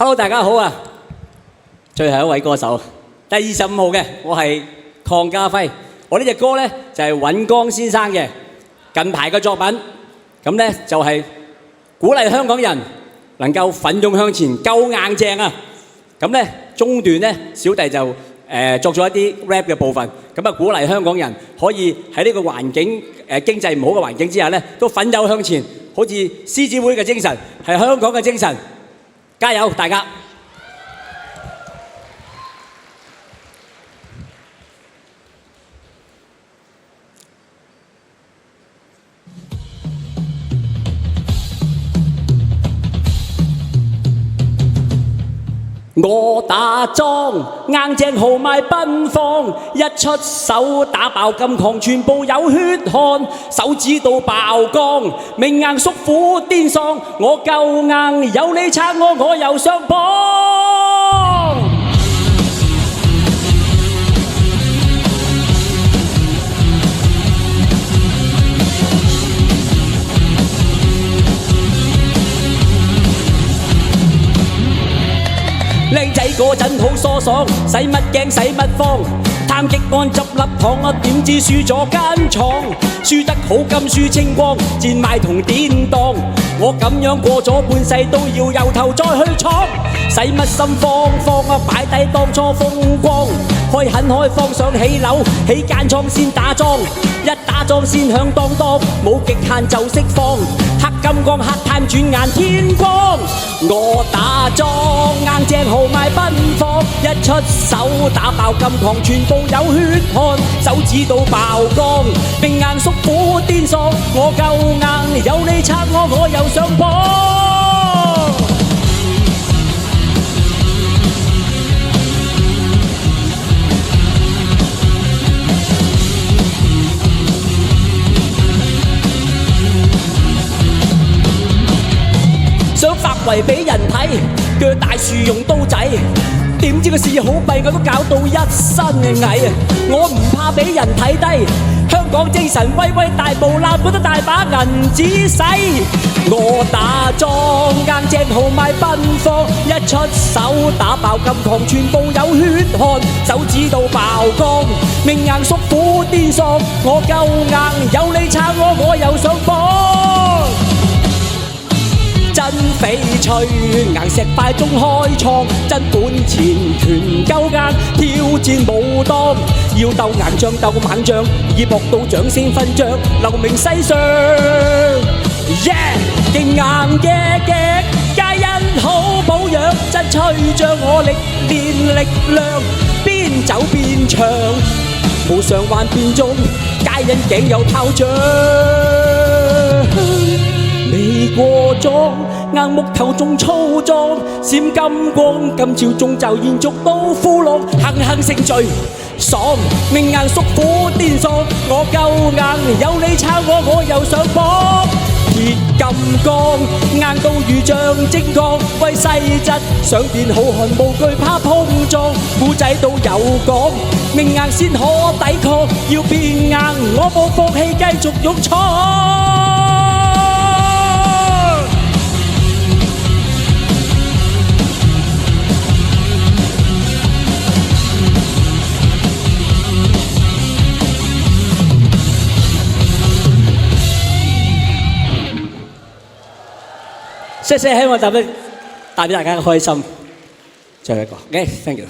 Hello， 大家好啊！最後一位歌手，第25號嘅，我係鄺家輝。我呢隻歌呢，就係尹光先生嘅近排嘅作品，咁呢，就係鼓勵香港人能夠奮勇向前，夠硬正啊！咁呢，中段呢，小弟就作咗一啲 rap 嘅部分，咁啊鼓勵香港人可以喺呢個環境經濟唔好嘅環境之下呢，都奮勇向前，好似獅子會嘅精神，係香港嘅精神。加油，大家！我打莊硬正豪邁奔放，一出手打爆金礦，全部有血汗，手指到爆光，命硬叔父癲喪，我夠硬，有你撐我，我又上榜。靚仔嗰陣好疏爽，使乜驚使乜慌，貪極安執粒糖啊，點知輸咗間廠，輸得好金輸清光，賤賣同典當，我咁樣過咗半世都要由頭再去闖，使乜心慌慌啊，擺低當初風光，開墾開放想起樓，起間廠先打樁，一打樁先響當當，冇極限就釋放，黑金光黑炭轉眼天光，我打樁硬正豪邁奔放，一出手打爆金礦，全部有血汗，手指到爆光，命硬叔父癲喪，我夠硬，有你撐我，我又上榜。想發圍俾人睇，鋸大樹用刀仔，點知個事好弊，我都搞到一身蟻啊！我唔怕俾人睇低，香港精神威威大步攬，我都大把銀紙使。我打莊硬正豪邁奔放，一出手打爆金礦，全部有血汗，手指到爆光，命硬叔父癲喪，我夠硬，有你撐我，我又上榜。真翡翠硬石塊中開創，真本錢權夠硬，挑戰武當，要鬥硬仗鬥猛將，以搏到掌聲勳章，留名世上。Yeah， 勁硬嘅極，皆因好保養，真吹脹我歷練力量，邊走邊唱，無償還變中，皆因頸有炮仗。未過莊，硬木頭仲粗壯，閃金光，今朝中就延續到富樂，行行成罪，爽，命硬叔父癲喪，我夠硬，有你撐我，我又上榜。鐵金剛，硬到如像精鋼，威勢質，想變好漢，無懼怕碰撞，古仔都有講，命硬先可抵抗，要變硬，我冇放棄，繼續勇闖。謝謝，希望帶俾大家嘅開心。最後一個，OK，thank you。